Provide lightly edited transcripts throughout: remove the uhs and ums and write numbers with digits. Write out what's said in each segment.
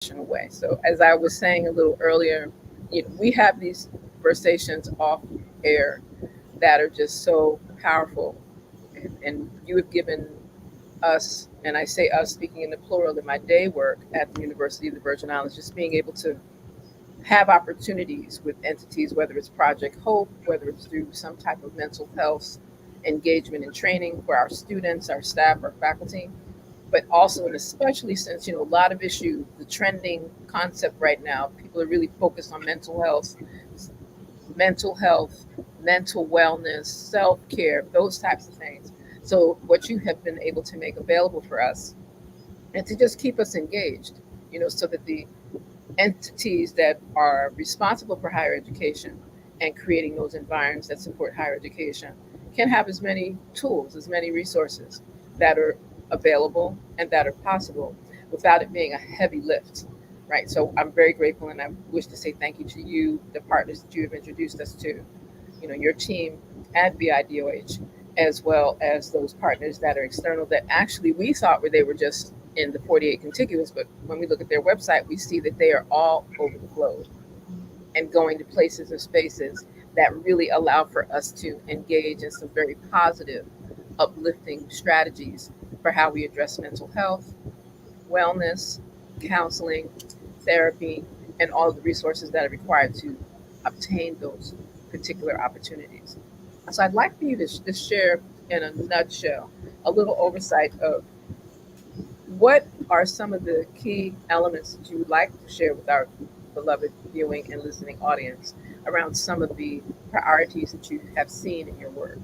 way. So as I was saying a little earlier, we have these conversations off air that are just so powerful, and you have given us, and I say us speaking in the plural, in my day work at the University of the Virgin Islands, just being able to have opportunities with entities, whether it's Project Hope, whether it's through some type of mental health engagement and training for our students, our staff, our faculty, but also, and especially since a lot of issues, the trending concept right now, people are really focused on mental health, mental wellness, self care, those types of things. So, what you have been able to make available for us, and to just keep us engaged, so that the entities that are responsible for higher education and creating those environments that support higher education can have as many tools, as many resources that are available and that are possible without it being a heavy lift, right? So I'm very grateful, and I wish to say thank you to you, the partners that you have introduced us to, your team at VIDOH, as well as those partners that are external that actually we thought they were just in the 48 contiguous, but when we look at their website, we see that they are all over the globe and going to places and spaces that really allow for us to engage in some very positive, uplifting strategies for how we address mental health, wellness, counseling, therapy, and all of the resources that are required to obtain those particular opportunities. So I'd like for you to share in a nutshell a little oversight of what are some of the key elements that you would like to share with our beloved viewing and listening audience around some of the priorities that you have seen in your work?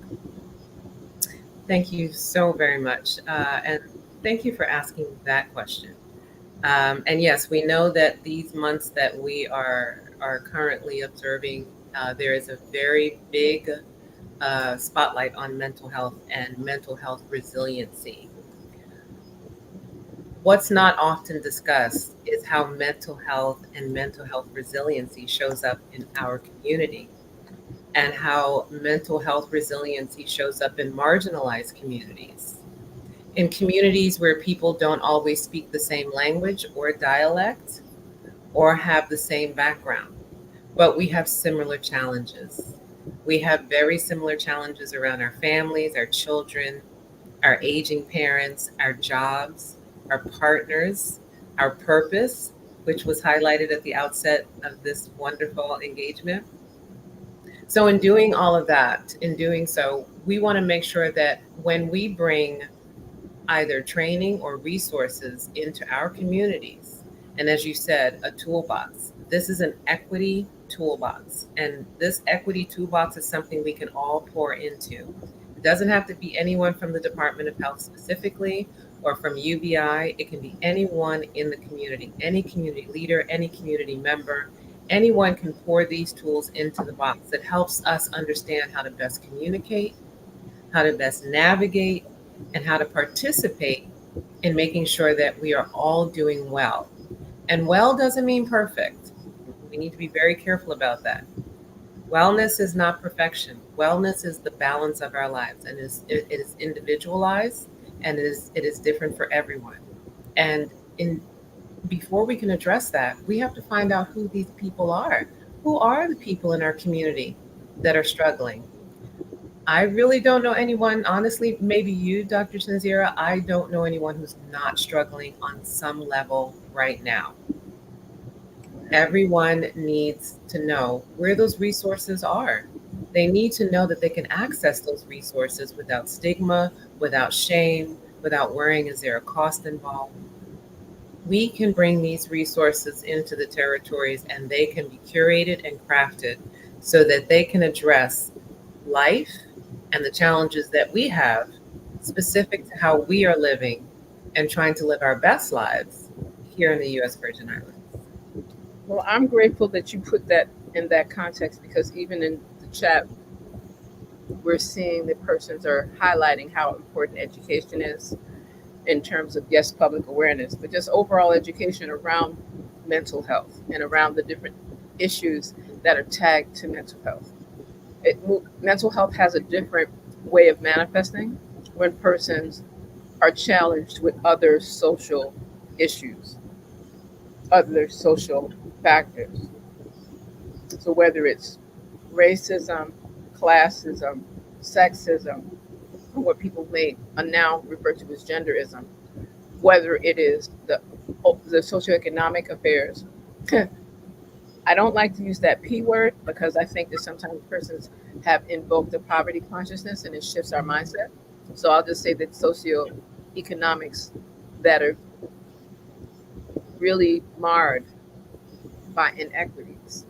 Thank you so very much. And thank you for asking that question. And yes, we know that these months that we are currently observing, there is a very big spotlight on mental health and mental health resiliency. What's not often discussed is how mental health and mental health resiliency shows up in our community, and how mental health resiliency shows up in marginalized communities, in communities where people don't always speak the same language or dialect or have the same background, but we have similar challenges. We have very similar challenges around our families, our children, our aging parents, our jobs, our partners, our purpose, which was highlighted at the outset of this wonderful engagement. So, in doing all of that, in doing so, we want to make sure that when we bring either training or resources into our communities, and as you said, a toolbox, this is an equity toolbox. And this equity toolbox is something we can all pour into. It doesn't have to be anyone from the Department of Health specifically or from UBI. It can be anyone in the community, any community leader, any community member. Anyone can pour these tools into the box that helps us understand how to best communicate, how to best navigate, and how to participate in making sure that we are all doing well. And well doesn't mean perfect. We need to be very careful about that. Wellness is not perfection. Wellness is the balance of our lives, and it is individualized, and it is different for everyone. And in before we can address that, we have to find out who these people are. Who are the people in our community that are struggling? I really don't know anyone, honestly, maybe you, Dr. ChenziRa, I don't know anyone who's not struggling on some level right now. Everyone needs to know where those resources are. They need to know that they can access those resources without stigma, without shame, without worrying, is there a cost involved? We can bring these resources into the territories and they can be curated and crafted so that they can address life and the challenges that we have specific to how we are living and trying to live our best lives here in the U.S. Virgin Islands. Well, I'm grateful that you put that in that context, because even in the chat, we're seeing that persons are highlighting how important education is in terms of, yes, public awareness, but just overall education around mental health and around the different issues that are tagged to mental health. Mental health has a different way of manifesting when persons are challenged with other social issues. other social factors. So whether it's racism, classism, sexism, or what people may now refer to as genderism, whether it is the socioeconomic affairs. I don't like to use that P word because I think that sometimes persons have invoked the poverty consciousness and it shifts our mindset. So I'll just say that socioeconomics that are really marred by inequities,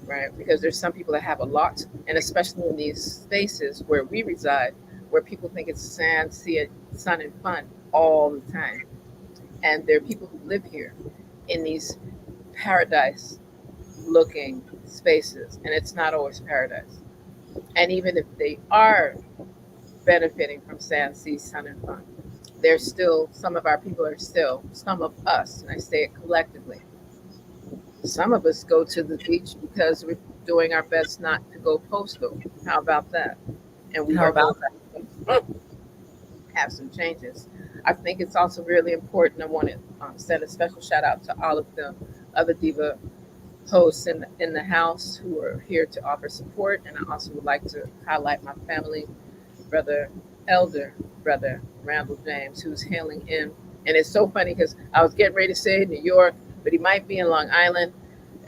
right? Because there's some people that have a lot, and especially in these spaces where we reside, where people think it's sand, sea, sun, and fun all the time. And there are people who live here in these paradise looking spaces, and it's not always paradise. And even if they are benefiting from sand, sea, sun, and fun, there's still some of our people are still, some of us, and I say it collectively, some of us go to the beach because we're doing our best not to go postal. How about that? And we How are about going to have some changes. I think it's also really important. I want to send a special shout out to all of the other Diva hosts in the house who are here to offer support. And I also would like to highlight my family, brother, elder brother Randall James, who's hailing in. And it's so funny because I was getting ready to say New York, but he might be in Long Island.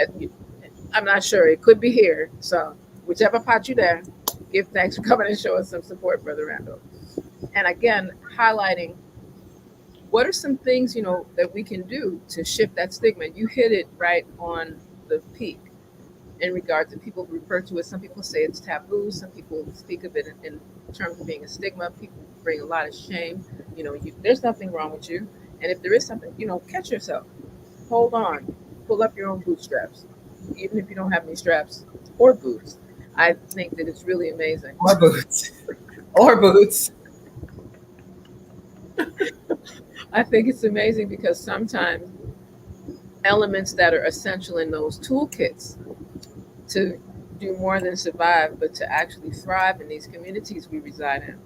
Uh, I'm not sure. It could be here. So whichever part you're there, give thanks for coming and showing some support, brother Randall. And again, highlighting what are some things that we can do to shift that stigma. You hit it right on the peak in regard to people refer to it. Some people say it's taboo. Some people speak of it in terms of being a stigma. People bring a lot of shame. There's nothing wrong with you. And if there is something, catch yourself. Hold on. Pull up your own bootstraps. Even if you don't have any straps or boots. I think that it's really amazing. or boots? Or boots. I think it's amazing because sometimes elements that are essential in those toolkits to do more than survive, but to actually thrive in these communities we reside in,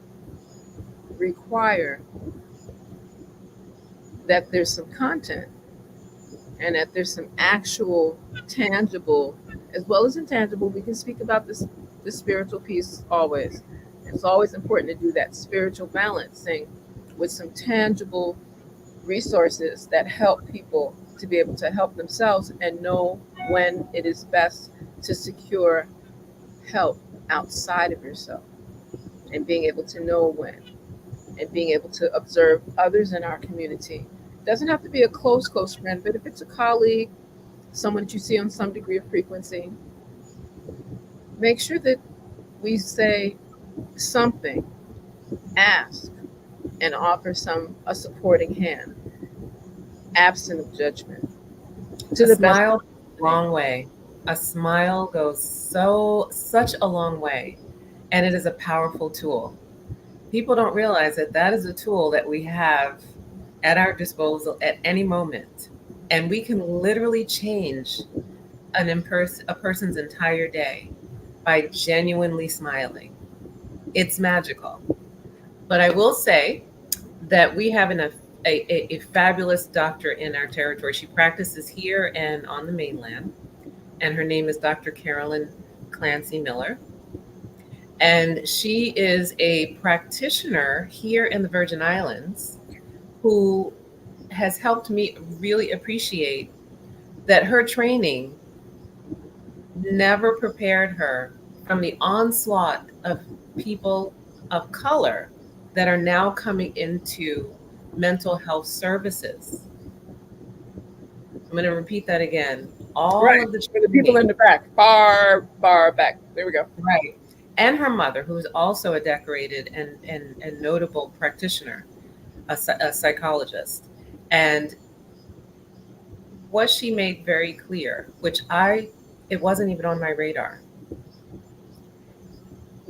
require that there's some content and that there's some actual tangible as well as intangible. We can speak about the spiritual piece always. It's always important to do that spiritual balancing with some tangible resources that help people to be able to help themselves and know when it is best to secure help outside of yourself, and being able to know when, and being able to observe others in our community. It doesn't have to be a close friend, but if it's a colleague, someone that you see on some degree of frequency, make sure that we say something, ask, and offer a supporting hand, absent of judgment. To A the best. smile goes a long way. A smile goes such a long way, and it is a powerful tool. People don't realize that that is a tool that we have at our disposal at any moment, and we can literally change a person's entire day by genuinely smiling. It's magical. But I will say that we have a fabulous doctor in our territory. She practices here and on the mainland, and her name is Dr. Carolyn Clancy Miller. And she is a practitioner here in the Virgin Islands who has helped me really appreciate that her training never prepared her from the onslaught of people of color that are now coming into mental health services. I'm going to repeat that again. All Right. of the For the people in training, the back, far back. There we go. right. And her mother, who is also a decorated and notable practitioner, a psychologist. And what she made very clear, it wasn't even on my radar.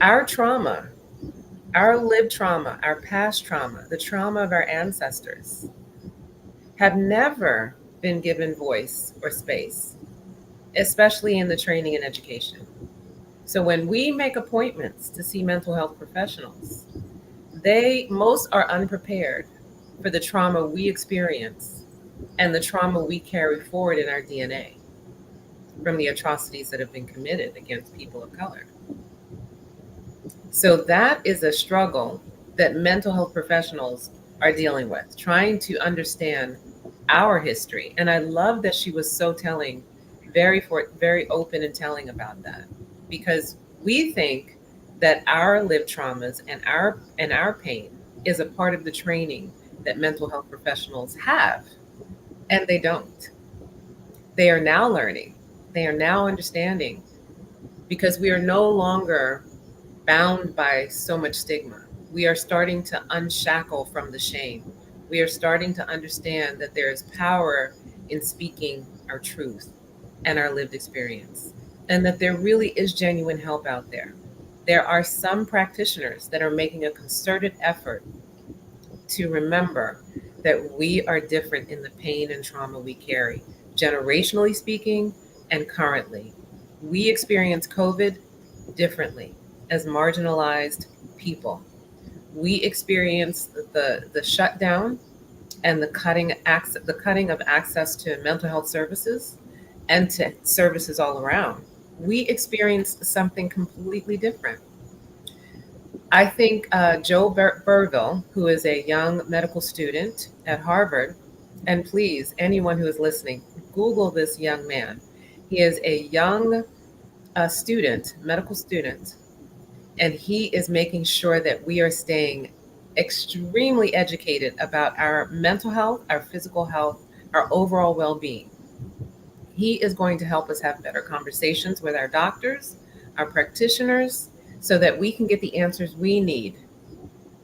Our trauma, our lived trauma, our past trauma, the trauma of our ancestors have never been given voice or space, especially in the training and education. So when we make appointments to see mental health professionals, most are unprepared for the trauma we experience and the trauma we carry forward in our DNA from the atrocities that have been committed against people of color. So that is a struggle that mental health professionals are dealing with, trying to understand our history. And I love that she was so telling, very open and telling about that, because we think that our lived traumas and our pain is a part of the training that mental health professionals have, and they don't. They are now learning. They are now understanding, because we are no longer bound by so much stigma. We are starting to unshackle from the shame. We are starting to understand that there is power in speaking our truth and our lived experience, and that there really is genuine help out there. There are some practitioners that are making a concerted effort to remember that we are different in the pain and trauma we carry, generationally speaking and currently. We experience COVID differently as marginalized people. We experience the shutdown and the cutting of access to mental health services and to services all around. We experienced something completely different. I think Joe Burville, who is a young medical student at Harvard, and please, anyone who is listening, Google this young man. He is a young student, medical student, and he is making sure that we are staying extremely educated about our mental health, our physical health, our overall well being. He is going to help us have better conversations with our doctors, our practitioners, so that we can get the answers we need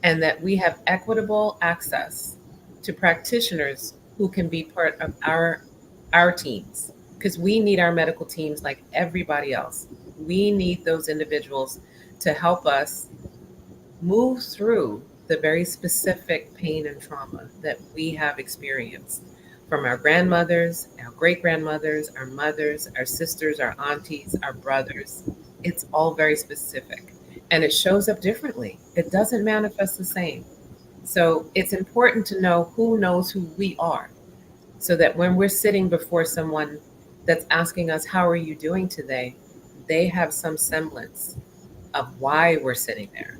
and that we have equitable access to practitioners who can be part of our teams, because we need our medical teams like everybody else. We need those individuals to help us move through the very specific pain and trauma that we have experienced from our grandmothers, our great grandmothers, our mothers, our sisters, our aunties, our brothers. It's all very specific and it shows up differently. It doesn't manifest the same. So it's important to know who knows who we are, so that when we're sitting before someone that's asking us, "How are you doing today?" they have some semblance of why we're sitting there.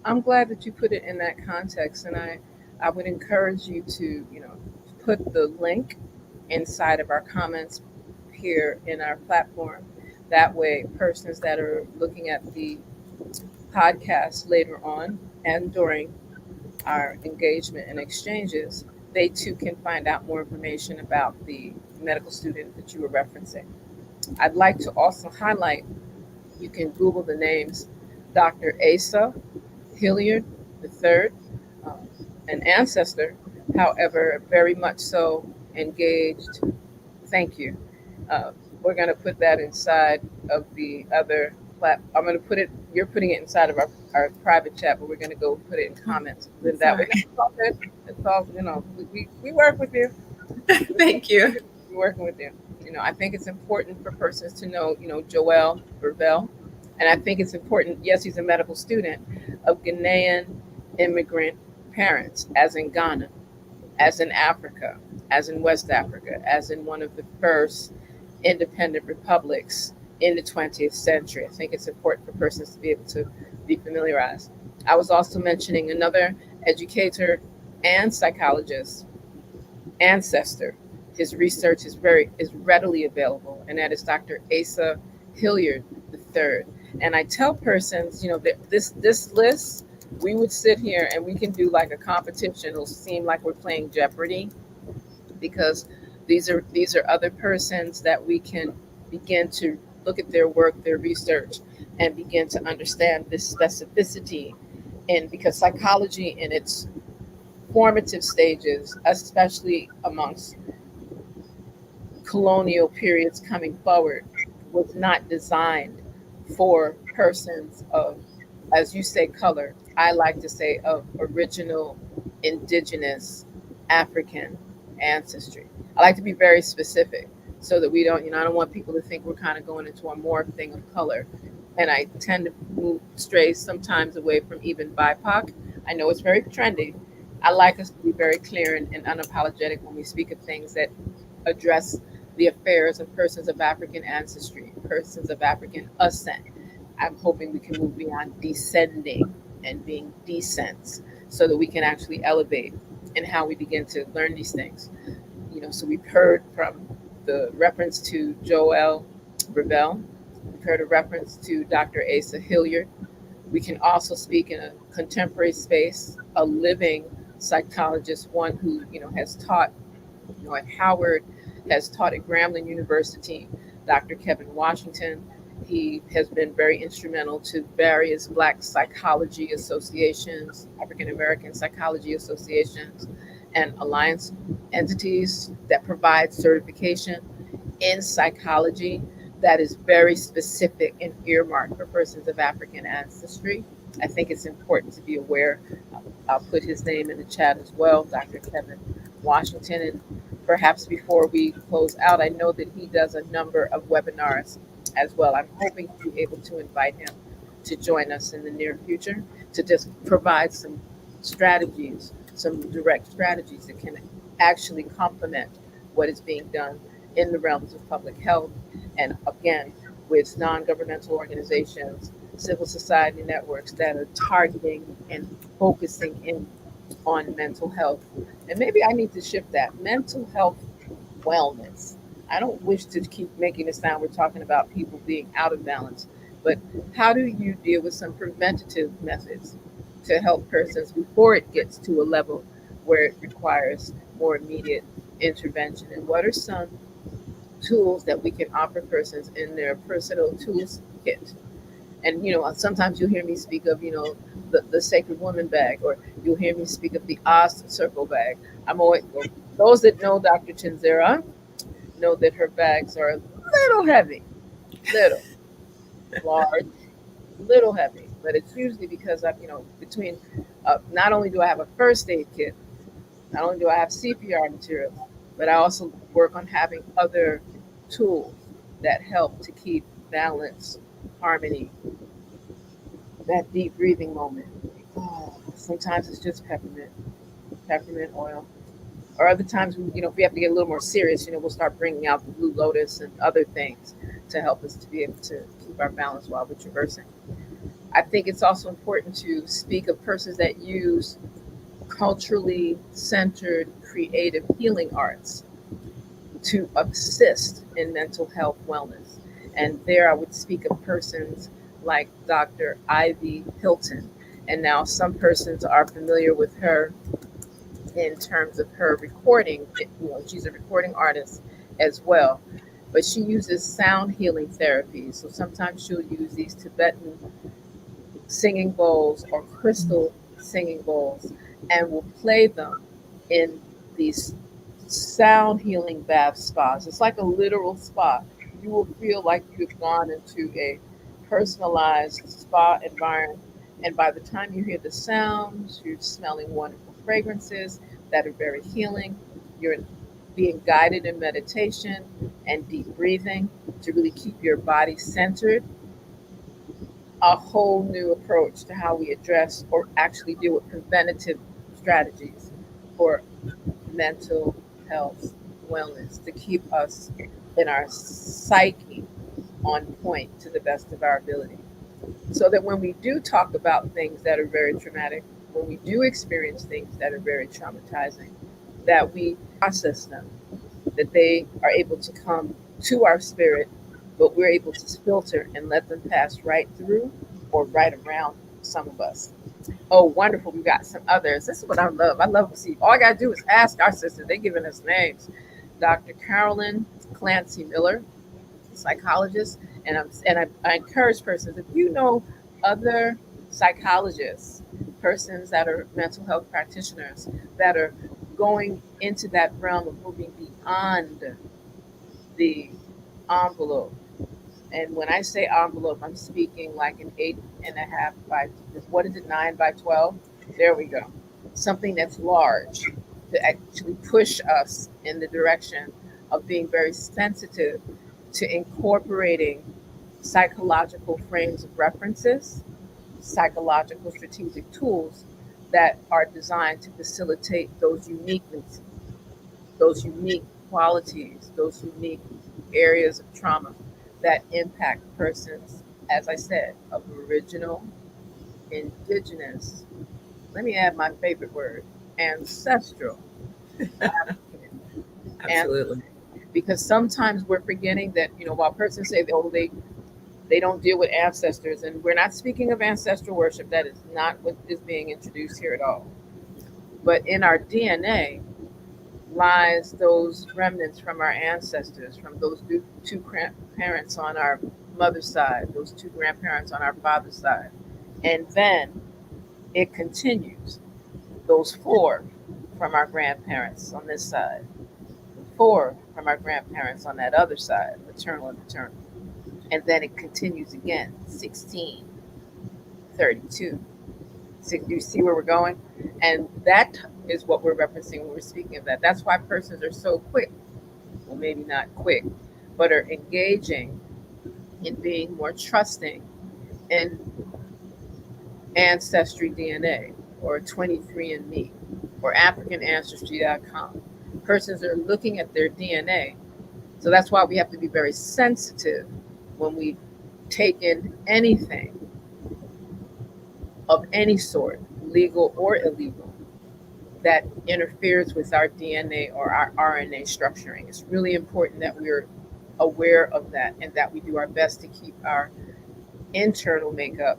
I'm glad that you put it in that context, and I would encourage you to, put the link inside of our comments here in our platform. That way, persons that are looking at the podcast later on and during our engagement and exchanges, they too can find out more information about the medical student that you were referencing. I'd like to also highlight, you can Google the names Dr. Asa Hilliard III, um, an ancestor, however, very much so engaged. Thank you. Uh, we're going to put that inside of the other I'm going to put it, you're putting it inside of our private chat, but we're going to go put it in comments. Then that way, Sorry. it's all good. It's all, we work with you. Thank you. We're working with you. I think it's important for persons to know, Joel Burvell. And I think it's important, yes, he's a medical student of Ghanaian immigrant parents, as in Ghana, as in Africa, as in West Africa, as in one of the first independent republics in the 20th century. I think it's important for persons to be able to be familiarized. I was also mentioning another educator and psychologist, ancestor. His research is readily available, and that is Dr. Asa Hilliard III. And I tell persons, that this list, we would sit here and we can do like a competition. It'll seem like we're playing Jeopardy, because these are other persons that we can begin to look at their work, their research, and begin to understand this specificity. And because psychology in its formative stages, especially amongst colonial periods coming forward, was not designed for persons of, as you say, color. I like to say of original indigenous African ancestry. I like to be very specific so that we don't, I don't want people to think we're kind of going into a more thing of color. And I tend to move stray sometimes away from even BIPOC. I know it's very trendy, I like us to be very clear and unapologetic when we speak of things that address the affairs of persons of African ancestry, persons of African ascent. I'm hoping we can move beyond descending and being decent so that we can actually elevate in how we begin to learn these things. So we've heard from the reference to Joel Revell. We've heard a reference to Dr. Asa Hilliard. We can also speak in a contemporary space, a living psychologist, one who, has taught, at Howard, has taught at Grambling University, Dr. Kevin Washington. He has been very instrumental to various Black psychology associations, African American psychology associations, and alliance entities that provide certification in psychology that is very specific and earmarked for persons of African ancestry. I think it's important to be aware. I'll put his name in the chat as well, Dr. Kevin Washington. And perhaps before we close out, I know that he does a number of webinars as well. I'm hoping to be able to invite him to join us in the near future to just provide some strategies, some direct strategies that can actually complement what is being done in the realms of public health. And again, with non governmental organizations, civil society networks that are targeting and focusing in on mental health. And maybe I need to shift that mental health wellness. I don't wish to keep making it sound we're talking about people being out of balance, but how do you deal with some preventative methods to help persons before it gets to a level where it requires more immediate intervention? And what are some tools that we can offer persons in their personal tools kit? And sometimes you'll hear me speak of the sacred woman bag, or you'll hear me speak of the AST circle bag. I'm always well, those that know Dr. ChenziRa know that her bags are a little heavy, little large, little heavy, but it's usually because I'm between not only do I have a first aid kit, not only do I have CPR materials, but I also work on having other tools that help to keep balance, harmony, that deep breathing moment. Oh, sometimes it's just peppermint oil. Or other times, if we have to get a little more serious, we'll start bringing out the blue lotus and other things to help us to be able to keep our balance while we're traversing. I think it's also important to speak of persons that use culturally centered creative healing arts to assist in mental health wellness. And there I would speak of persons like Dr. Ivy Hilton. And now some persons are familiar with her in terms of her recording. She's a recording artist as well. But she uses sound healing therapy. So sometimes she'll use these Tibetan singing bowls or crystal singing bowls and will play them in these sound healing bath spas. It's like a literal spa. You will feel like you've gone into a personalized spa environment. And by the time you hear the sounds, you're smelling wonderful fragrances that are very healing. You're being guided in meditation and deep breathing to really keep your body centered. A whole new approach to how we address or actually deal with preventative strategies for mental health wellness to keep us in our psyche on point to the best of our ability. So that when we do talk about things that are very traumatic, when we do experience things that are very traumatizing, that we process them, that they are able to come to our spirit, but we're able to filter and let them pass right through or right around some of us. Oh, wonderful. We've got some others. This is what I love. I love to see. All I got to do is ask our sisters. They're giving us names. Dr. Carolyn Clancy Miller, psychologist. And I encourage persons, if you know other psychologists, persons that are mental health practitioners that are going into that realm of moving beyond the envelope. And when I say envelope, I'm speaking like an 8.5 by, what is it, 9 by 12? There we go. Something that's large to actually push us in the direction of being very sensitive to incorporating psychological frames of references, psychological strategic tools that are designed to facilitate those uniqueness, those unique qualities, those unique areas of trauma that impact persons, as I said, of original, indigenous, let me add my favorite word, ancestral African Absolutely. ancestry. Because sometimes we're forgetting that, while persons say, oh, they don't deal with ancestors, and we're not speaking of ancestral worship. That is not what is being introduced here at all. But in our DNA lies those remnants from our ancestors, from those two parents on our mother's side, those two grandparents on our father's side. And then it continues. Those four from our grandparents on this side, four from our grandparents on that other side, maternal and paternal. And then it continues again, 16, 32. So do you see where we're going? And that is what we're referencing when we're speaking of that. That's why persons are so quick, well, maybe not quick, but are engaging in being more trusting in Ancestry DNA or 23andMe or AfricanAncestry.com. Persons are looking at their DNA. So that's why we have to be very sensitive when we take in anything of any sort, legal or illegal, that interferes with our DNA or our RNA structuring. It's really important that we're aware of that and that we do our best to keep our internal makeup,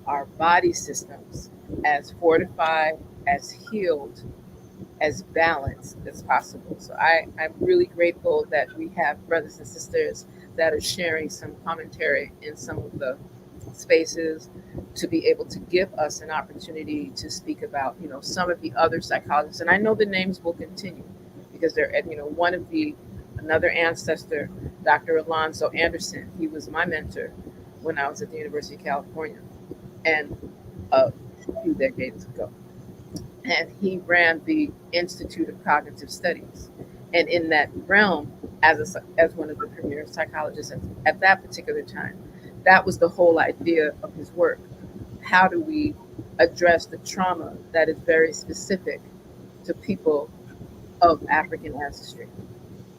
our body systems, as fortified, as healed, as balanced as possible. So I'm really grateful that we have brothers and sisters that are sharing some commentary in some of the spaces to be able to give us an opportunity to speak about, some of the other psychologists. And I know the names will continue because they're, one of another ancestor, Dr. Alonzo Anderson, he was my mentor when I was at the University of California and a few decades ago. And he ran the Institute of Cognitive Studies. And in that realm, as one of the premier psychologists at that particular time, that was the whole idea of his work. How do we address the trauma that is very specific to people of African ancestry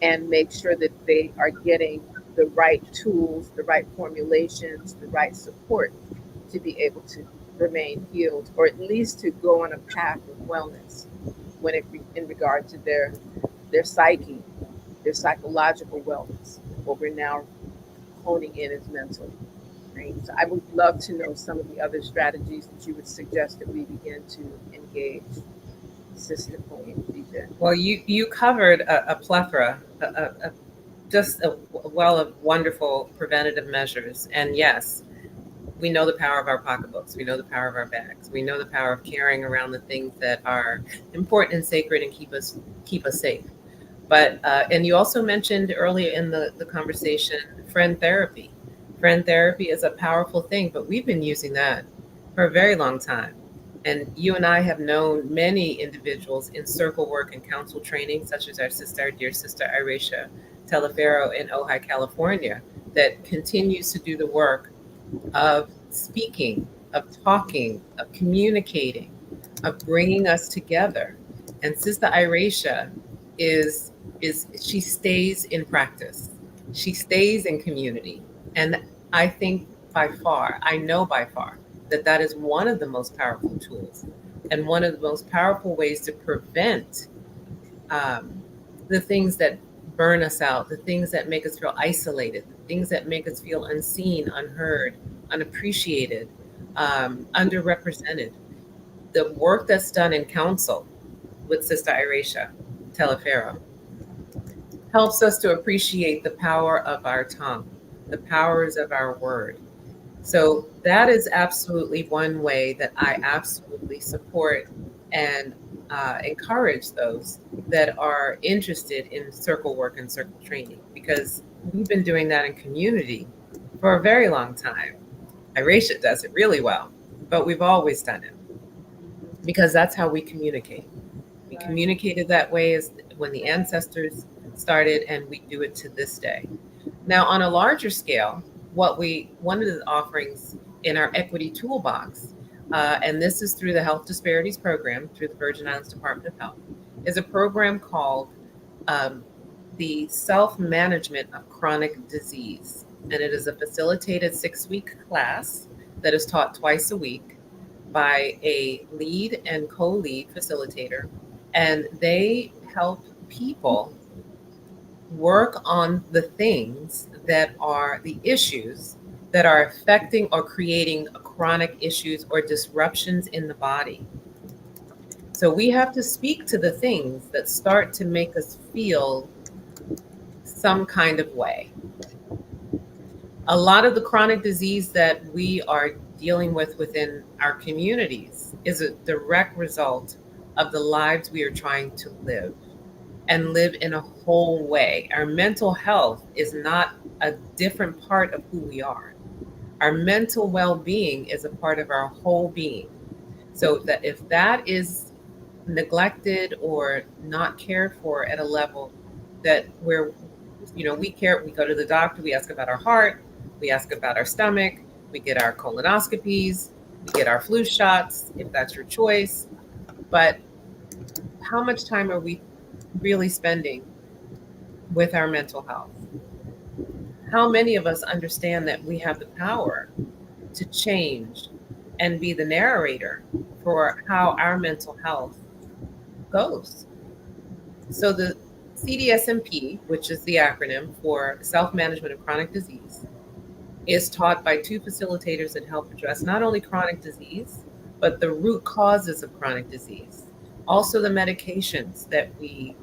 and make sure that they are getting the right tools, the right formulations, the right support to be able to remain healed, or at least to go on a path of wellness in regard to their psyche, their psychological wellness, what we're now honing in as mental. Right? So I would love to know some of the other strategies that you would suggest that we begin to engage. Sister Point, DJ. Well, you covered a plethora, just a well of wonderful preventative measures. And yes, we know the power of our pocketbooks. We know the power of our bags. We know the power of carrying around the things that are important and sacred and keep us safe. But and you also mentioned earlier in the conversation, friend therapy. Friend therapy is a powerful thing, but we've been using that for a very long time. And you and I have known many individuals in circle work and counsel training, such as our dear sister Irisha Telefero in Ojai, California, that continues to do the work of speaking, of talking, of communicating, of bringing us together. And Sister Irisha is she stays in practice. She stays in community. And I think I know by far that is one of the most powerful tools and one of the most powerful ways to prevent the things that burn us out, the things that make us feel isolated, the things that make us feel unseen, unheard, unappreciated, underrepresented. The work that's done in council with Sister Irisha Telefero helps us to appreciate the power of our tongue, the powers of our word. So that is absolutely one way that I absolutely support and encourage those that are interested in circle work and circle training, because we've been doing that in community for a very long time. Irisha does it really well, but we've always done it because that's how we communicate. We communicated that way as when the ancestors started, and we do it to this day. Now, on a larger scale, one of the offerings in our equity toolbox and this is through the Health Disparities Program through the Virgin Islands Department of Health, is a program called um, the Self-Management of Chronic Disease. And it is a facilitated 6-week class that is taught twice a week by a lead and co-lead facilitator. And they help people work on the things that are the issues that are affecting or creating chronic issues or disruptions in the body. So we have to speak to the things that start to make us feel some kind of way. A lot of the chronic disease that we are dealing with within our communities is a direct result of the lives we are trying to live and live in a whole way. Our mental health is not a different part of who we are. Our mental well-being is a part of our whole being. So that if that is neglected or not cared for at a level that where we care, we go to the doctor, we ask about our heart, we ask about our stomach, we get our colonoscopies, we get our flu shots if that's your choice. But how much time are we really spending with our mental health? How many of us understand that we have the power to change and be the narrator for how our mental health goes? So the CDSMP, which is the acronym for Self-Management of Chronic Disease, is taught by 2 facilitators that help address not only chronic disease, but the root causes of chronic disease. Also the medications that we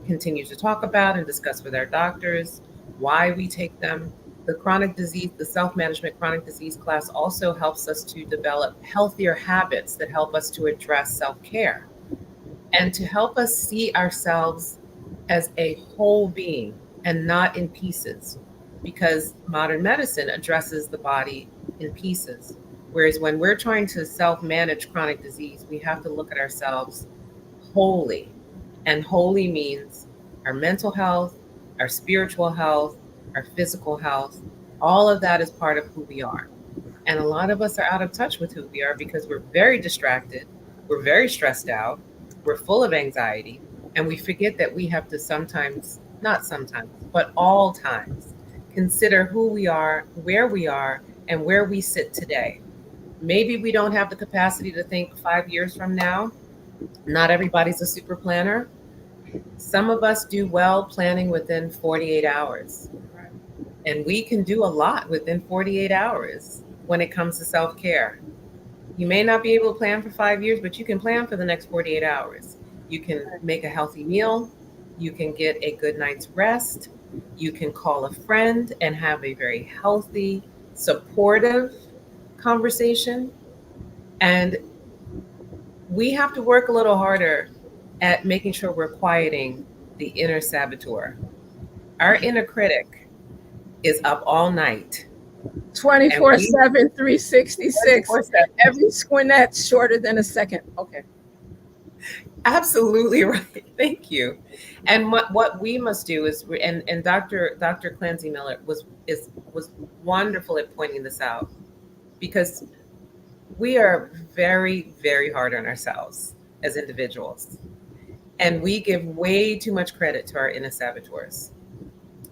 continue to talk about and discuss with our doctors, why we take them. The chronic disease, the self-management chronic disease class also helps us to develop healthier habits that help us to address self-care and to help us see ourselves as a whole being and not in pieces, because modern medicine addresses the body in pieces. Whereas when we're trying to self-manage chronic disease, we have to look at ourselves wholly. And wholly means our mental health, our spiritual health, our physical health. All of that is part of who we are. And a lot of us are out of touch with who we are because we're very distracted, we're very stressed out, we're full of anxiety, and we forget that we have to sometimes, not sometimes, but all times, consider who we are, and where we sit today. Maybe we don't have the capacity to think 5 years from now. Not everybody's a super planner. Some of us do well planning within 48 hours. And we can do a lot within 48 hours when it comes to self-care. You may not be able to plan for 5 years, but you can plan for the next 48 hours. You can make a healthy meal. You can get a good night's rest. You can call a friend and have a very healthy, supportive conversation. And we have to work a little harder at making sure we're quieting the inner saboteur. Our inner critic is up all night. 24/7, 366. 24/7. Every squinette shorter than a second. Okay. Absolutely right. Thank you. And what we must do is, and Dr. Clancy Miller was wonderful at pointing this out, because we are very, very hard on ourselves as individuals. And we give way too much credit to our inner saboteurs.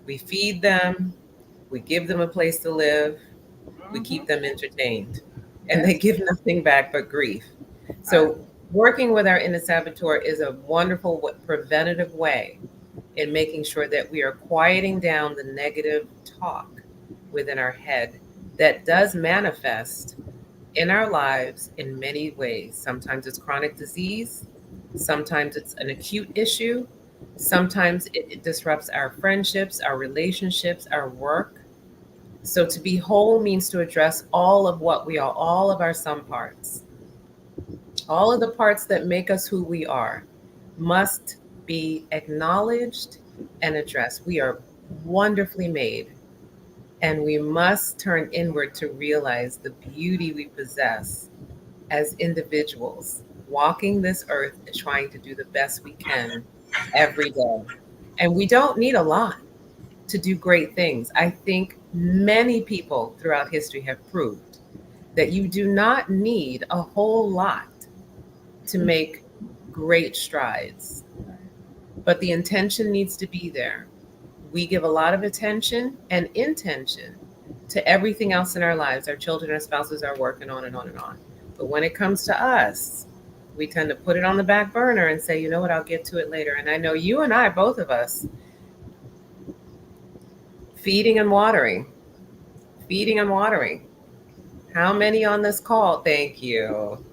We feed them, we give them a place to live, we keep them entertained, and they give nothing back but grief. So working with our inner saboteur is a wonderful preventative way in making sure that we are quieting down the negative talk within our head that does manifest in our lives in many ways. Sometimes it's chronic disease, sometimes it's an acute issue, sometimes it disrupts our friendships, our relationships, our work. So to be whole means to address all of what we are, all of our some parts. All of the parts that make us who we are must be acknowledged and addressed. We are wonderfully made, and we must turn inward to realize the beauty we possess as individuals, walking this earth and trying to do the best we can every day. And we don't need a lot to do great things. I think many people throughout history have proved that you do not need a whole lot to make great strides, but the intention needs to be there. We give a lot of attention and intention to everything else in our lives, our children, our spouses, our work, and on and on and on. But when it comes to us, we tend to put it on the back burner and say, you know what, I'll get to it later. And I know you and I, both of us, feeding and watering, feeding and watering. How many on this call? Thank you.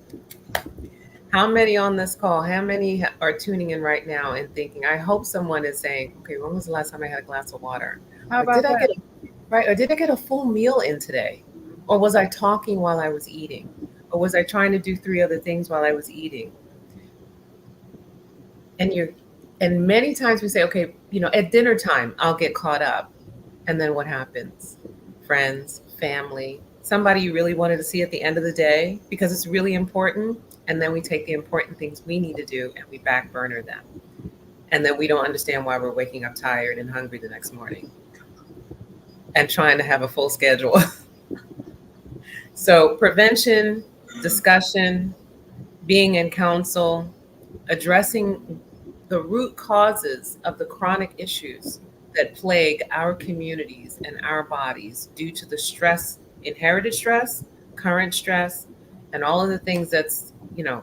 How many on this call? How many are tuning in right now and thinking, I hope someone is saying, okay, when was the last time I had a glass of water? How Or did about I that? get right? Or did I get a full meal in today? Or was I talking while I was eating? Or was I trying to do three other things while I was eating? And and many times we say, okay, at dinner time, I'll get caught up. And then what happens? Friends, family, somebody you really wanted to see at the end of the day because it's really important. And then we take the important things we need to do and we back burner them. And then we don't understand why we're waking up tired and hungry the next morning and trying to have a full schedule. So prevention, discussion, being in counsel, addressing the root causes of the chronic issues that plague our communities and our bodies due to the stress, inherited stress, current stress, and all of the things that's,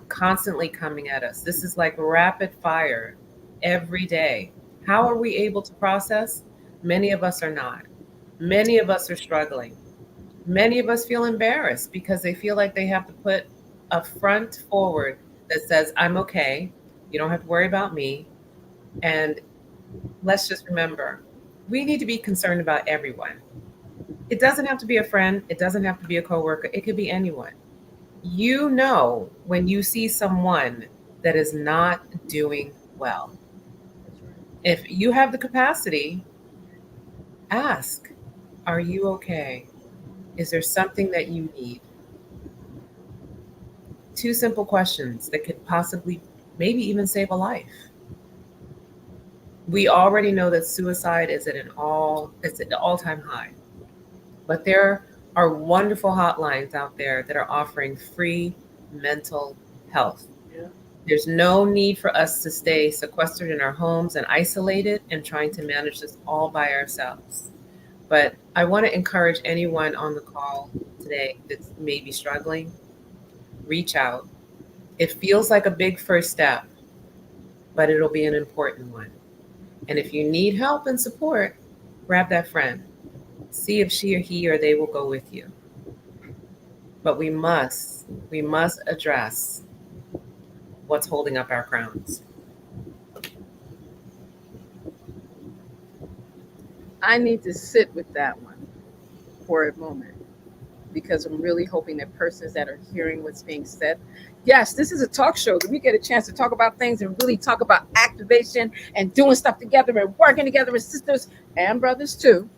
constantly coming at us. This is like rapid fire every day. How are we able to process? Many of us are not. Many of us are struggling. Many of us feel embarrassed because they feel like they have to put a front forward that says, I'm okay. You don't have to worry about me. And let's just remember, we need to be concerned about everyone. It doesn't have to be a friend. It doesn't have to be a coworker. It could be anyone. You know when you see someone that is not doing well. If you have the capacity, ask, are you okay? Is there something that you need? Two simple questions that could possibly, maybe even save a life. We already know that suicide is it's at an all-time high. But there are wonderful hotlines out there that are offering free mental health. Yeah. There's no need for us to stay sequestered in our homes and isolated and trying to manage this all by ourselves. But I want to encourage anyone on the call today that may be struggling, reach out. It feels like a big first step, but it'll be an important one. And if you need help and support, grab that friend. See if she or he or they will go with you. But we must address what's holding up our crowns. I need to sit with that one for a moment because I'm really hoping that persons that are hearing what's being said. Yes, this is a talk show that we get a chance to talk about things and really talk about activation and doing stuff together and working together as sisters and brothers too.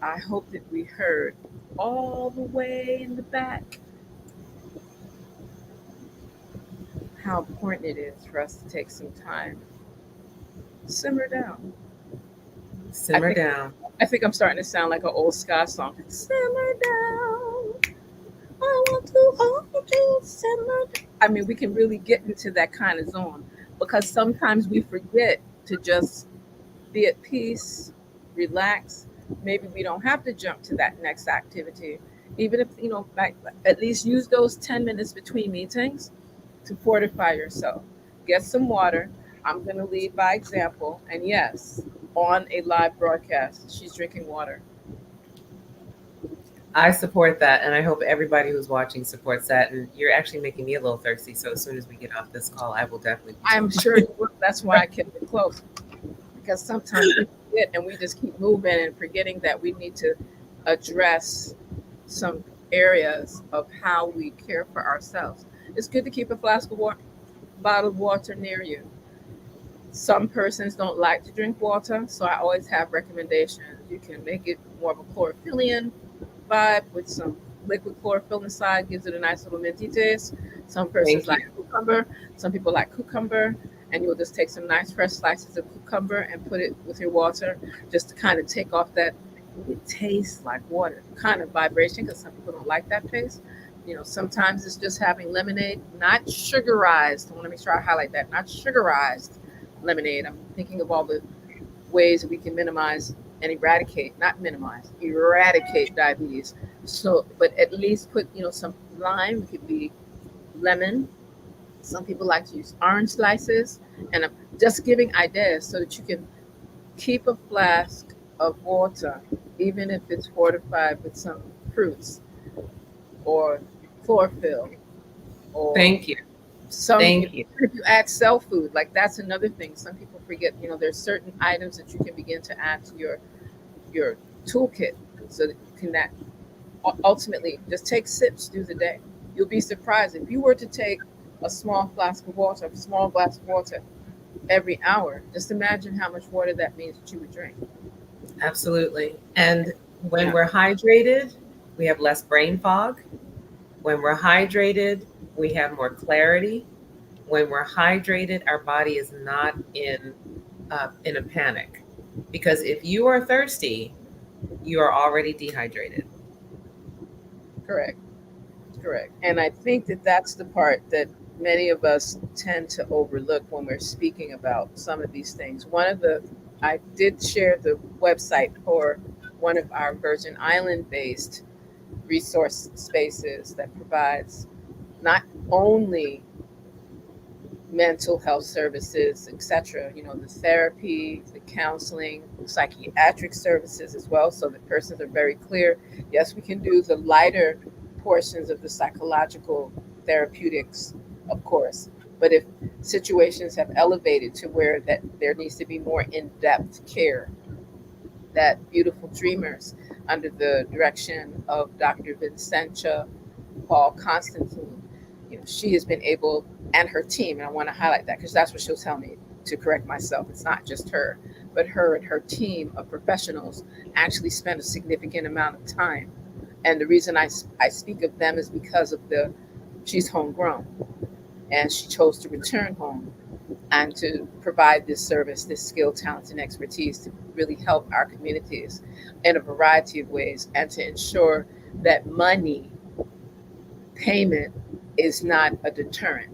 I hope that we heard all the way in the back how important it is for us to take some time, simmer down. I Simmer think down. I think I'm starting to sound like an old ska song. Simmer down. I want to hold you, simmer down. I mean, we can really get into that kind of zone because sometimes we forget to just be at peace, relax. Maybe we don't have to jump to that next activity. Even if, like, at least use those 10 minutes between meetings to fortify yourself. Get some water. I'm going to lead by example. And yes, on a live broadcast, she's drinking water. I support that, and I hope everybody who's watching supports that. And you're actually making me a little thirsty, so as soon as we get off this call, I will definitely be I'm drinking. sure you will. That's why I kept it close because sometimes we forget and we just keep moving and forgetting that we need to address some areas of how we care for ourselves. It's good to keep a flask of water, bottle of water near you. Some persons don't like to drink water, so I always have recommendations. You can make it more of a chlorophyllian vibe with some liquid chlorophyll inside, gives it a nice little minty taste. Some persons Thank like you. cucumber, some people like cucumber, and you'll just take some nice fresh slices of cucumber and put it with your water just to kind of take off that. It tastes like water, kind of vibration, because some people don't like that taste. Sometimes it's just having lemonade, not sugarized. I want to make sure I highlight that, not sugarized lemonade. I'm thinking of all the ways that we can minimize and eradicate, not minimize, eradicate diabetes. So, but at least put, some lime. It could be lemon. Some people like to use orange slices. And I'm just giving ideas so that you can keep a flask of water, even if it's fortified with some fruits or chlorophyll or Thank you. some, Thank you. if you add cell food, like that's another thing. Some people forget, there's certain items that you can begin to add to your toolkit so that you can ultimately just take sips through the day. You'll be surprised if you were to take a small flask of water, a small glass of water every hour. Just imagine how much water that means that you would drink. Absolutely. And when Yeah, we're hydrated, we have less brain fog. When we're hydrated, we have more clarity. When we're hydrated, our body is not in a panic. Because if you are thirsty, you are already dehydrated. correct, correct. And I think that that's the part that many of us tend to overlook when we're speaking about some of these things. I did share the website for one of our Virgin Island based resource spaces that provides not only mental health services, etc., the therapy, the counseling, psychiatric services as well, so that persons are very clear. Yes, we can do the lighter portions of the psychological therapeutics, of course, but if situations have elevated to where that there needs to be more in-depth care, that beautiful dreamers under the direction of Dr. Vincentia Paul Constantine, she has been able, and her team, and I want to highlight that because that's what she'll tell me to correct myself. It's not just her, but her and her team of professionals actually spend a significant amount of time. And the reason I speak of them is because of she's homegrown and she chose to return home and to provide this service, this skill, talent, and expertise to really help our communities in a variety of ways and to ensure that money payment is not a deterrent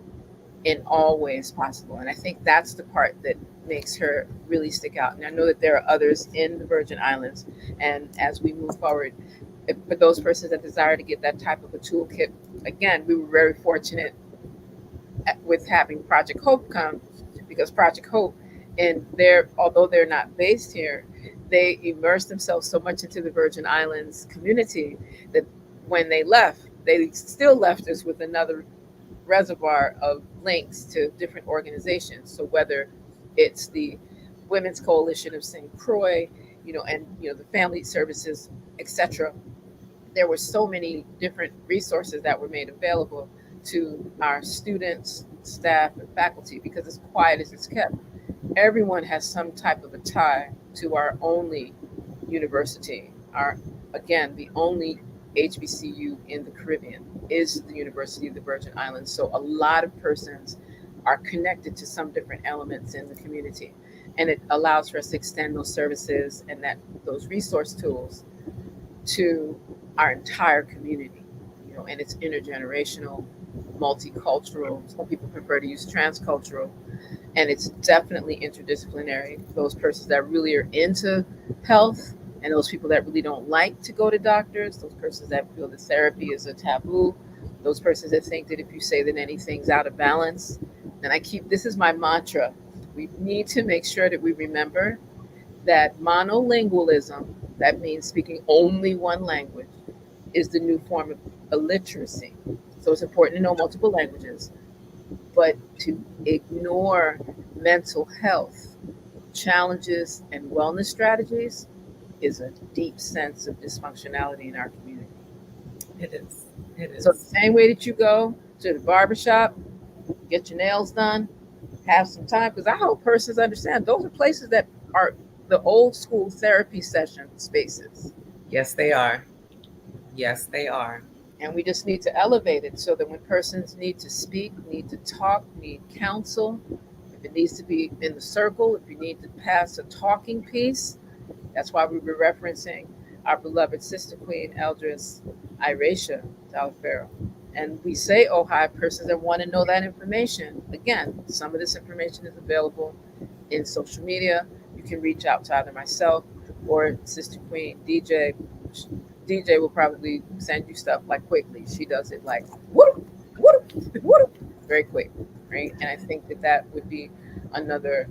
in all ways possible. And I think that's the part that makes her really stick out. And I know that there are others in the Virgin Islands. And as we move forward, for those persons that desire to get that type of a toolkit, again, we were very fortunate with having Project Hope come, because Project Hope, although they're not based here, they immersed themselves so much into the Virgin Islands community that when they still left us with another reservoir of links to different organizations. So whether it's the Women's Coalition of St. Croix, and the family services, etc., there were so many different resources that were made available to our students, staff, and faculty because as quiet as it's kept, everyone has some type of a tie to our only university. Again, the only HBCU in the Caribbean is the University of the Virgin Islands. So a lot of persons are connected to some different elements in the community. And it allows for us to extend those services and those resource tools to our entire community, and it's intergenerational, multicultural. Some people prefer to use transcultural, and it's definitely interdisciplinary. Those persons that really are into health and those people that really don't like to go to doctors, those persons that feel that therapy is a taboo, those persons that think that if you say that anything's out of balance. And this is my mantra. We need to make sure that we remember that monolingualism, that means speaking only one language, is the new form of illiteracy. So it's important to know multiple languages, but to ignore mental health challenges and wellness strategies is a deep sense of dysfunctionality in our community. It is. It So the is. same way that you go to the barbershop, get your nails done, have some time, because I hope persons understand those are places that are the old school therapy session spaces. Yes, they are. Yes, they are. And we just need to elevate it so that when persons need to speak, need to talk, need counsel, if it needs to be in the circle, if you need to pass a talking piece, that's why we were referencing our beloved Sister Queen Eldris Iracia Talifero. And we say Ojai persons that want to know that information. Again, some of this information is available in social media. You can reach out to either myself or Sister Queen DJ. DJ will probably send you stuff like quickly. She does it like whoop, whoop, whoop, very quick, right? And I think that that would be another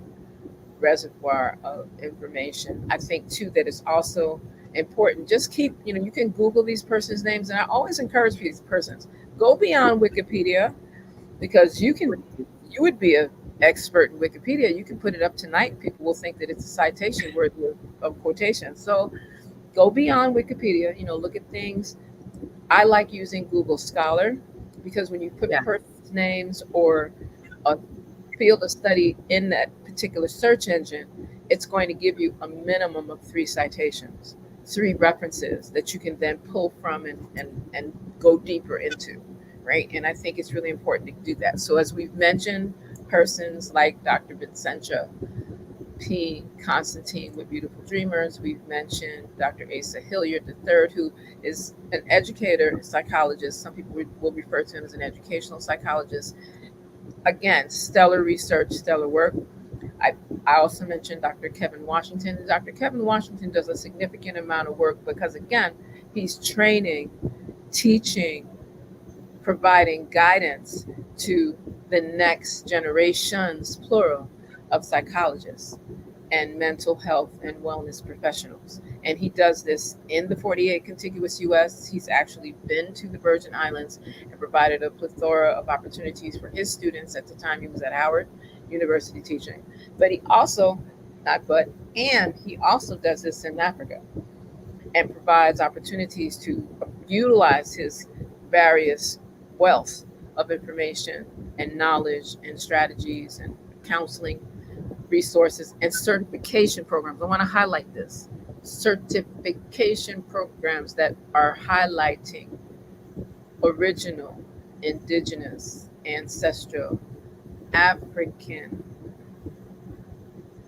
reservoir of information. I think too that it's also important. Just keep, you can Google these persons' names, and I always encourage these persons go beyond Wikipedia because you would be an expert in Wikipedia. You can put it up tonight. People will think that it's a citation worthy of quotation. So go beyond Wikipedia. Look at things. I like using Google Scholar because when you put Yeah. persons' names or a field of study in that particular search engine, it's going to give you a minimum of 3 citations, 3 references that you can then pull from and go deeper into, right? And I think it's really important to do that. So as we've mentioned, persons like Dr. Vincentia P. Constantine with Beautiful Dreamers. We've mentioned Dr. Asa Hilliard III, who is an educator, a psychologist. Some people will refer to him as an educational psychologist. Again, stellar research, stellar work. I, I also mentioned Dr. Kevin Washington. Dr. Kevin Washington does a significant amount of work because, again, he's training, teaching, providing guidance to the next generations, plural, of psychologists and mental health and wellness professionals. And he does this in the 48 contiguous US. He's actually been to the Virgin Islands and provided a plethora of opportunities for his students at the time he was at Howard University teaching. But he also, not but, and he also does this in Africa and provides opportunities to utilize his various wealth of information and knowledge and strategies and counseling resources and certification programs. I want to highlight this. Certification programs that are highlighting original, indigenous, ancestral, African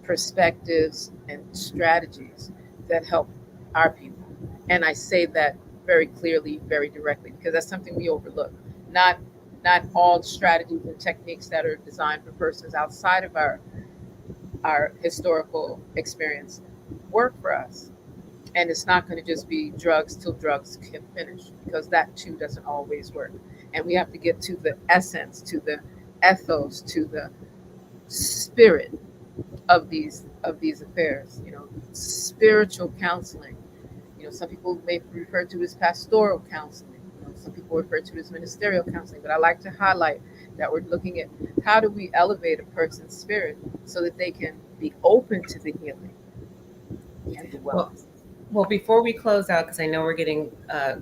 perspectives and strategies that help our people. And I say that very clearly, very directly, because that's something we overlook. Not not all strategies and techniques that are designed for persons outside of our historical experience work for us. And it's not going to just be drugs till drugs can finish, because that too doesn't always work. And we have to get to the essence, to the ethos, to the spirit of these affairs. Spiritual counseling. Some people may refer to as pastoral counseling. Some people refer to it as ministerial counseling. But I like to highlight that we're looking at how do we elevate a person's spirit so that they can be open to the healing and the Well, wellness. well, before we close out, because I know we're getting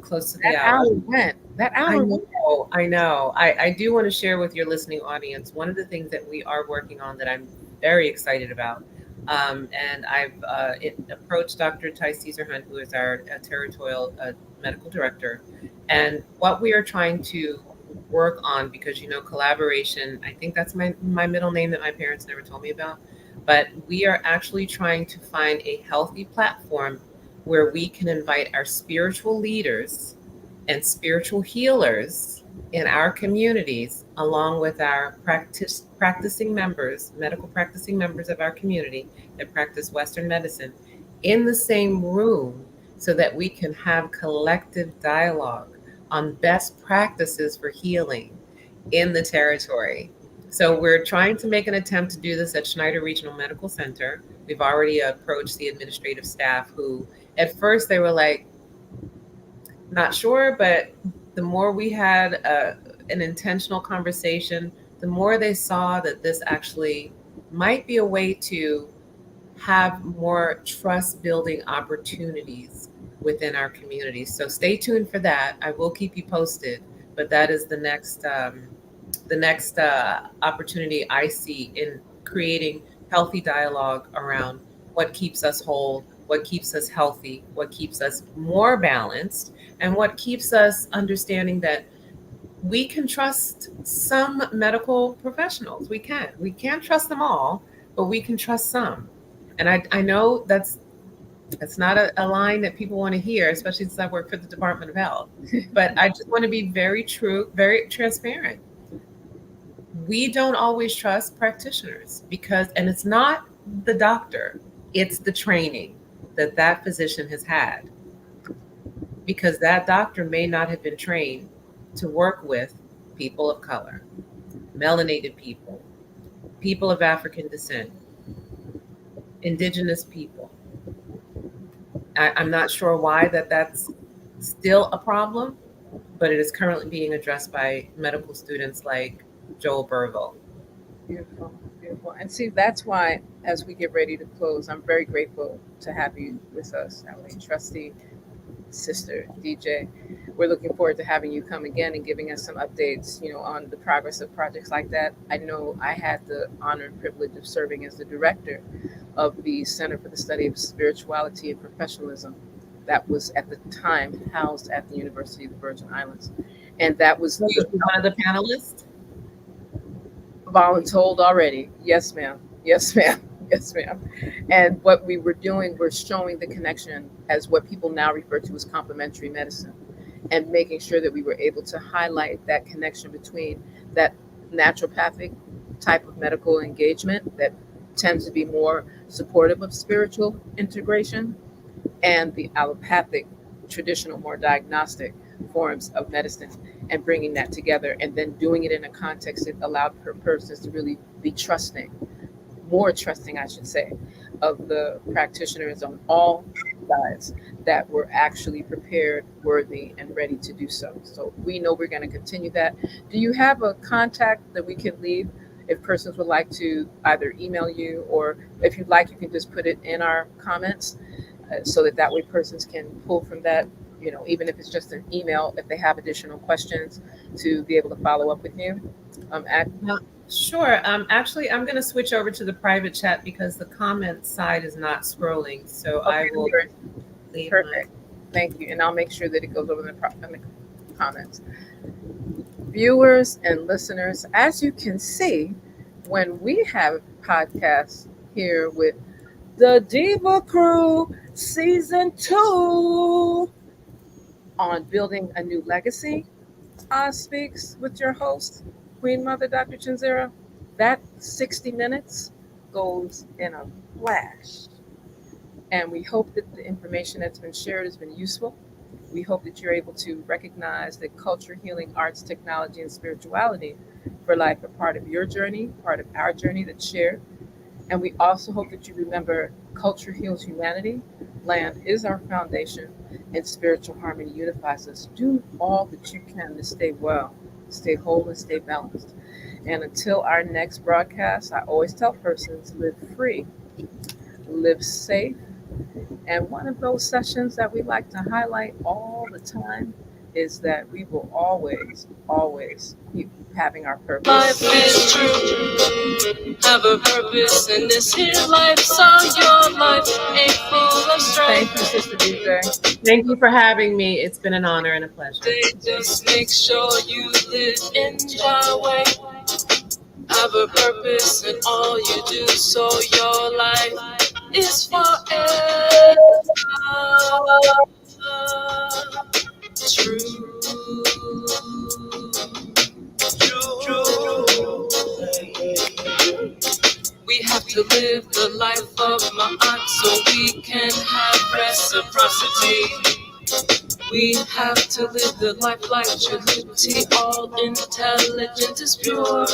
close to the That hour. hour went. That I hour went. know, I know. I do want to share with your listening audience one of the things that we are working on that I'm very excited about. And I've approached Dr. Ty Caesar Hunt, who is our territorial medical director. And what we are trying to work on, because, collaboration, I think that's my middle name that my parents never told me about. But we are actually trying to find a healthy platform where we can invite our spiritual leaders and spiritual healers in our communities, along with our practicing members, medical practicing members of our community that practice Western medicine, in the same room so that we can have collective dialogue on best practices for healing in the territory. So we're trying to make an attempt to do this at Schneider Regional Medical Center. We've already approached the administrative staff, who at first they were like, not sure, but the more we had an intentional conversation, the more they saw that this actually might be a way to have more trust building opportunities within our community. So stay tuned for that. I will keep you posted, but that is the next opportunity I see in creating healthy dialogue around what keeps us whole, what keeps us healthy, what keeps us more balanced, and what keeps us understanding that we can trust some medical professionals. We can't trust them all, but we can trust some. And I know that's It's not a line that people want to hear, especially since I work for the Department of Health. But I just want to be very true, very transparent. We don't always trust practitioners because, and it's not the doctor, it's the training that that physician has had, because that doctor may not have been trained to work with people of color, melanated people, people of African descent, indigenous people. I'm not sure why that's still a problem, but it is currently being addressed by medical students like Joel Burville. Beautiful, beautiful. And see, that's why, as we get ready to close, I'm very grateful to have you with us, our trusty sister DJ. We're looking forward to having you come again and giving us some updates, on the progress of projects like that. I know I had the honor and privilege of serving as the director of the Center for the Study of Spirituality and Professionalism that was at the time housed at the University of the Virgin Islands. And that was So you were one of the panelists? voluntold already. Yes, ma'am. Yes, ma'am. Yes, ma'am. And what we were doing was showing the connection as what people now refer to as complementary medicine, and making sure that we were able to highlight that connection between that naturopathic type of medical engagement that tends to be more supportive of spiritual integration, and the allopathic, traditional, more diagnostic forms of medicine, and bringing that together, and then doing it in a context that allowed persons to really be trusting, more trusting, I should say, of the practitioners on all sides that were actually prepared, worthy, and ready to do so. So we know we're going to continue that. Do you have a contact that we can leave if persons would like to either email you, or if you'd like, you can just put it in our comments, so that way persons can pull from that, even if it's just an email, if they have additional questions, to be able to follow up with you. Sure. Actually, I'm going to switch over to the private chat because the comment side is not scrolling. So Okay, I will leave perfect. Thank you. And I'll make sure that it goes over in the comments. Viewers and listeners, as you can see, when we have podcasts here with the Diva Crew Season 2 on building a new legacy, speaks with your host, Queen Mother Dr. ChenziRa. That 60 minutes goes in a flash. And we hope that the information that's been shared has been useful. We hope that you're able to recognize that culture, healing, arts, technology, and spirituality for life are part of your journey, part of our journey that's shared. And we also hope that you remember culture heals humanity, land is our foundation, and spiritual harmony unifies us. Do all that you can to stay well, stay whole, and stay balanced. And until our next broadcast, I always tell persons, live free, live safe. And one of those sessions that we like to highlight all the time is that we will always, always keep having our purpose. Life is true, have a purpose in this here life, so your life ain't full of strife. Thank you, Sister DJ. Thank you for having me. It's been an honor and a pleasure. Just make sure you live in my way. Have a purpose in all you do, so your life is forever true. We have to live the life of Ma'at so we can have reciprocity. We have to live the life like Trinity, all intelligent is pure.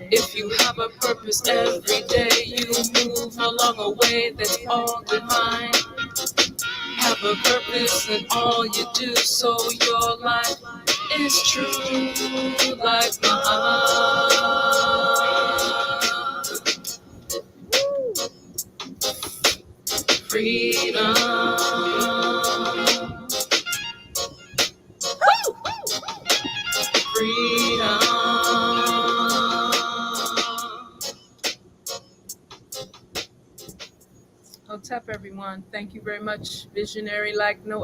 If you have a purpose every day, you move along a way that's all divine. Have a purpose in all you do, so your life is true like mine. Freedom. Freedom. Hotep, everyone. Thank you very much. Visionary like no